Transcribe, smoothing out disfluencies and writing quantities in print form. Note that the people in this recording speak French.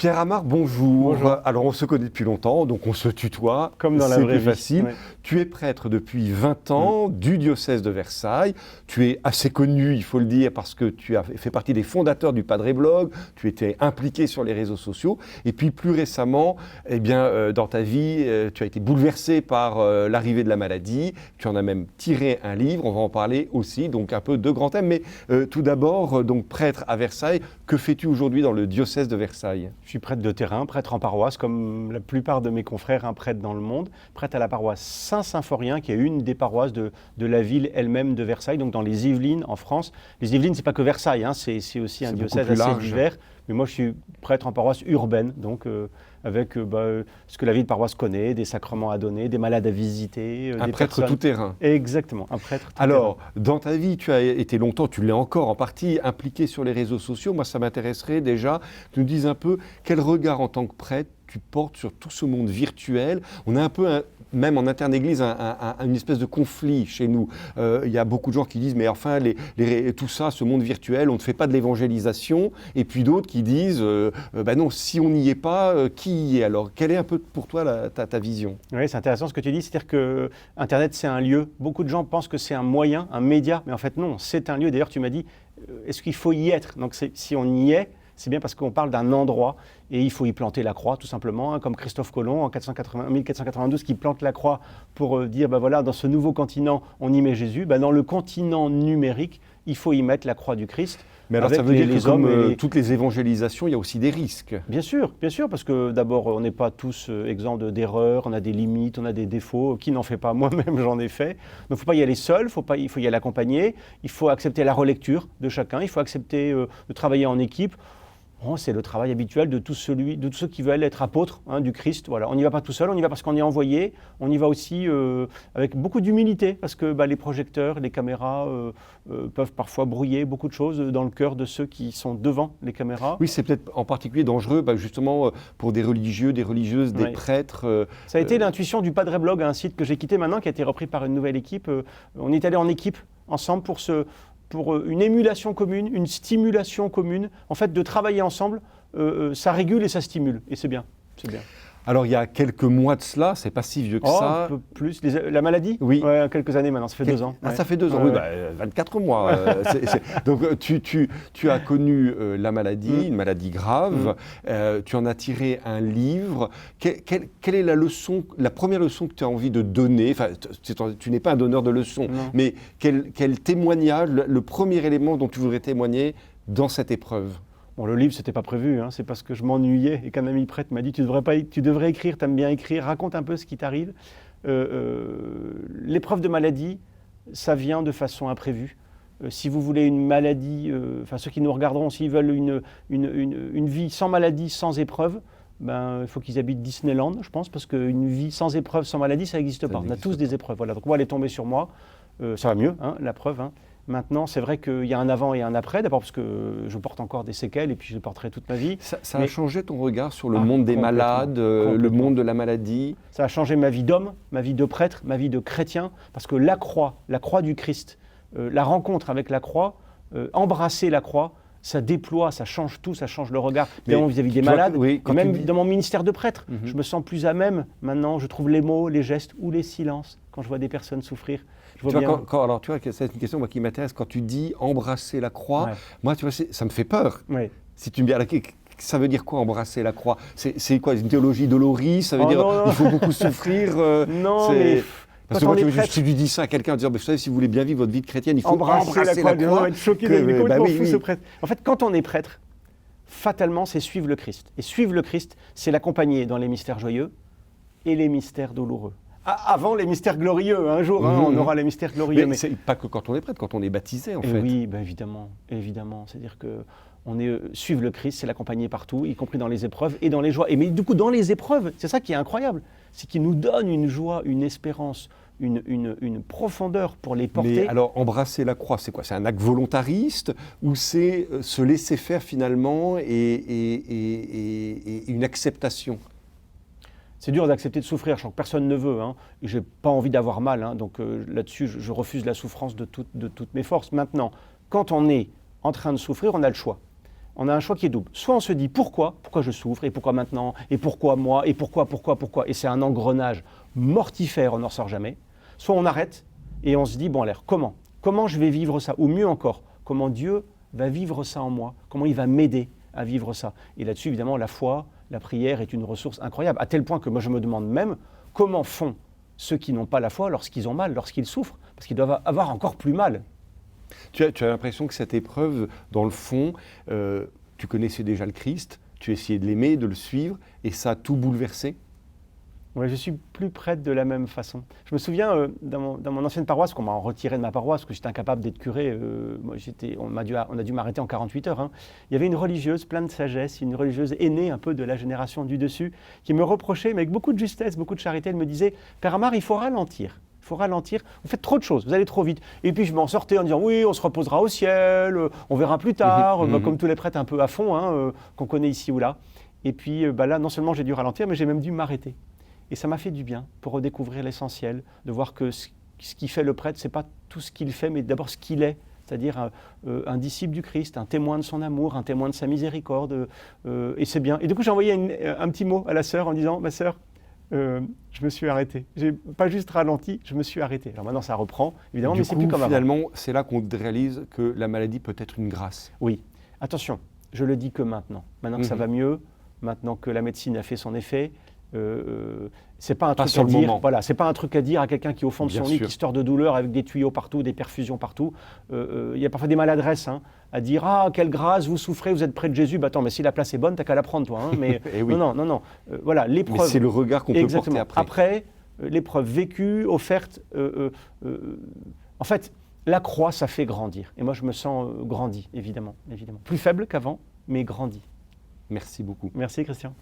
Pierre Amar, bonjour. Bonjour. Alors on se connaît depuis longtemps, donc on se tutoie. Comme dans la c'est vraie plus vie. facile. Ouais. Tu es prêtre depuis 20 ans du diocèse de Versailles. Tu es assez connu, il faut le dire, parce que tu as fait partie des fondateurs du Padre Blog. Tu étais impliqué sur les réseaux sociaux. Et puis plus récemment, dans ta vie, tu as été bouleversé par l'arrivée de la maladie. Tu en as même tiré un livre. On va en parler aussi, donc un peu de grands thèmes. Mais tout d'abord, donc prêtre à Versailles. Que fais-tu aujourd'hui dans le diocèse de Versailles ? Je suis prêtre de terrain, prêtre en paroisse, comme la plupart de mes confrères, un prêtre dans le monde, prêtre à la paroisse Saint-Symphorien, qui est une des paroisses de la ville elle-même de Versailles, donc dans les Yvelines, en France. Les Yvelines, c'est pas que Versailles, hein, c'est aussi un diocèse assez divers. Mais moi, je suis prêtre en paroisse urbaine, donc avec ce que la vie de paroisse connaît, des sacrements à donner, des malades à visiter. Un des prêtre personnes... tout-terrain. Exactement, un prêtre tout-terrain. Alors, dans ta vie, tu as été longtemps, tu l'es encore en partie, impliqué sur les réseaux sociaux. Moi, ça m'intéresserait déjà que tu nous dises un peu quel regard en tant que prêtre tu portes sur tout ce monde virtuel. On a un peu, même en interne église, une espèce de conflit chez nous. Il y a beaucoup de gens qui disent, mais enfin, tout ça, ce monde virtuel, on ne fait pas de l'évangélisation. Et puis d'autres qui disent, non, si on n'y est pas, qui y est alors ? Quelle est un peu pour toi ta vision ? Oui, c'est intéressant ce que tu dis, c'est-à-dire que Internet, c'est un lieu. Beaucoup de gens pensent que c'est un moyen, un média, mais en fait non, c'est un lieu. D'ailleurs, tu m'as dit, est-ce qu'il faut y être ? Donc si on y est, c'est bien parce qu'on parle d'un endroit et il faut y planter la croix tout simplement, hein, comme Christophe Colomb en 1492 qui plante la croix pour dire, dans ce nouveau continent, on y met Jésus. Dans le continent numérique, il faut y mettre la croix du Christ. Mais alors ça veut dire que comme toutes les évangélisations, il y a aussi des risques. Bien sûr, parce que d'abord, on n'est pas tous exempts d'erreurs, on a des limites, on a des défauts. Qui n'en fait pas ? Moi-même, j'en ai fait. Donc il ne faut pas y aller seul, il faut y aller accompagné, il faut accepter la relecture de chacun, il faut accepter de travailler en équipe. C'est le travail habituel de tous ceux qui veulent être apôtres du Christ. Voilà. On n'y va pas tout seul, on y va parce qu'on est envoyé. On y va aussi avec beaucoup d'humilité parce que les projecteurs, les caméras peuvent parfois brouiller beaucoup de choses dans le cœur de ceux qui sont devant les caméras. Oui, c'est peut-être en particulier dangereux justement pour des religieux, des religieuses, des prêtres. Ça a été l'intuition du Padre Blog, un site que j'ai quitté maintenant, qui a été repris par une nouvelle équipe. On est allé en équipe ensemble pour une émulation commune, une stimulation commune. En fait, de travailler ensemble, ça régule et ça stimule. Et c'est bien, c'est bien. Alors, il y a quelques mois de cela, c'est pas si vieux que ça. Un peu plus. La maladie ? Oui. Ouais, quelques années maintenant, ça fait 2 ans. Ah, ça fait 2 ans, oui, 24 mois. Donc, tu as connu la maladie, une maladie grave. Tu en as tiré un livre. Quelle est la première leçon que tu as envie de donner ? Enfin, tu n'es pas un donneur de leçons, mais quel témoignage, le premier élément dont tu voudrais témoigner dans cette épreuve ? Le livre, c'était pas prévu, c'est parce que je m'ennuyais et qu'un ami prêtre m'a dit tu devrais écrire, tu aimes bien écrire, raconte un peu ce qui t'arrive. L'épreuve de maladie, ça vient de façon imprévue. Si vous voulez une maladie, ceux qui nous regarderont, s'ils veulent une vie sans maladie, sans épreuve, il faut qu'ils habitent Disneyland, je pense, parce qu'une vie sans épreuve, sans maladie, ça n'existe pas. On a tous des épreuves. Voilà. Donc moi, elle est tombée sur moi. Ça va mieux, la preuve. Maintenant, c'est vrai qu'il y a un avant et un après, d'abord parce que je porte encore des séquelles et puis je les porterai toute ma vie. Ça a changé ton regard sur le monde des malades, le monde de la maladie ? Ça a changé ma vie d'homme, ma vie de prêtre, ma vie de chrétien, parce que la croix du Christ, la rencontre avec la croix, embrasser la croix, ça déploie, ça change tout, ça change le regard vis-à-vis des malades, même dans mon ministère de prêtre. Je me sens plus à même, maintenant, je trouve les mots, les gestes ou les silences quand je vois des personnes souffrir. Alors, tu vois, c'est une question qui m'intéresse. Quand tu dis embrasser la croix, moi, tu vois, ça me fait peur. Ouais. Si tu me dis, ça veut dire quoi embrasser la croix ? C'est quoi, une théologie dolorie ? Ça veut dire il faut beaucoup souffrir Non, mais... Parce que moi, tu lui dis ça à quelqu'un en disant, vous savez, si vous voulez bien vivre votre vie de chrétienne, il faut embrasser la croix. On va être choqué, il est complètement fou ce prêtre. En fait, quand on est prêtre, fatalement, c'est suivre le Christ. Et suivre le Christ, c'est l'accompagner dans les mystères joyeux et les mystères douloureux. Avant les mystères glorieux, un jour, on aura les mystères glorieux. Mais c'est pas que quand on est prêtre, quand on est baptisé, en fait. Oui, évidemment. C'est-à-dire que suivre le Christ, c'est l'accompagner partout, y compris dans les épreuves et dans les joies. Mais du coup, dans les épreuves, c'est ça qui est incroyable, c'est qu'il nous donne une joie, une espérance, une profondeur pour les porter. Mais alors, embrasser la croix, c'est quoi ? C'est un acte volontariste ou c'est se laisser faire finalement et une acceptation ? C'est dur d'accepter de souffrir, je sens que personne ne veut. Je n'ai pas envie d'avoir mal, donc là-dessus, je refuse la souffrance de toutes mes forces. Maintenant, quand on est en train de souffrir, on a le choix. on a un choix qui est double. Soit on se dit pourquoi je souffre, et pourquoi maintenant, et pourquoi moi, et pourquoi, et c'est un engrenage mortifère, on n'en sort jamais. Soit on arrête et on se dit, bon alors, comment je vais vivre ça? Ou mieux encore, comment Dieu va vivre ça en moi? Comment il va m'aider à vivre ça? Et là-dessus, évidemment, la foi, la prière est une ressource incroyable, à tel point que moi je me demande même comment font ceux qui n'ont pas la foi lorsqu'ils ont mal, lorsqu'ils souffrent, parce qu'ils doivent avoir encore plus mal. Tu as l'impression que cette épreuve, dans le fond, tu connaissais déjà le Christ, tu essayais de l'aimer, de le suivre, et ça a tout bouleversé? Ouais, je suis plus prêtre de la même façon. Je me souviens, dans mon ancienne paroisse, qu'on m'a retiré de ma paroisse, parce que j'étais incapable d'être curé, on a dû m'arrêter en 48 heures. Hein. Il y avait une religieuse pleine de sagesse, une religieuse aînée un peu de la génération du dessus, qui me reprochait, mais avec beaucoup de justesse, beaucoup de charité, elle me disait « Père Amar, il faut ralentir. Il faut ralentir, vous faites trop de choses, vous allez trop vite. » Et puis je m'en sortais en disant « Oui, on se reposera au ciel, on verra plus tard, comme tous les prêtres un peu à fond, hein, qu'on connaît ici ou là. » Et puis là, non seulement j'ai dû ralentir, mais j'ai même dû m'arrêter. Et ça m'a fait du bien pour redécouvrir l'essentiel, de voir que ce qui fait le prêtre, ce n'est pas tout ce qu'il fait, mais d'abord ce qu'il est, c'est-à-dire un disciple du Christ, un témoin de son amour, un témoin de sa miséricorde, et c'est bien. Et du coup, j'ai envoyé un petit mot à la sœur en disant « Ma sœur, je me suis arrêté. Je n'ai pas juste ralenti, je me suis arrêté. » Alors maintenant, ça reprend, évidemment, mais c'est plus comme avant. Finalement, c'est là qu'on réalise que la maladie peut être une grâce. Oui. Attention, je le dis que maintenant. Maintenant que ça va mieux, maintenant que la médecine a fait son effet, c'est pas un truc à dire. Voilà, c'est pas un truc à dire à quelqu'un qui est au fond de son lit, qui se tord de douleur avec des tuyaux partout, des perfusions partout. Il y a parfois des maladresses à dire ah quelle grâce, vous souffrez, vous êtes près de Jésus. Bah attends, mais si la place est bonne, t'as qu'à la prendre toi. Hein. Mais oui. non. Voilà, l'épreuve. Mais c'est le regard qu'on peut porter après. Après, l'épreuve vécue, offerte. En fait, la croix, ça fait grandir. Et moi, je me sens grandi, évidemment. Plus faible qu'avant, mais grandi. Merci beaucoup. Merci, Christian.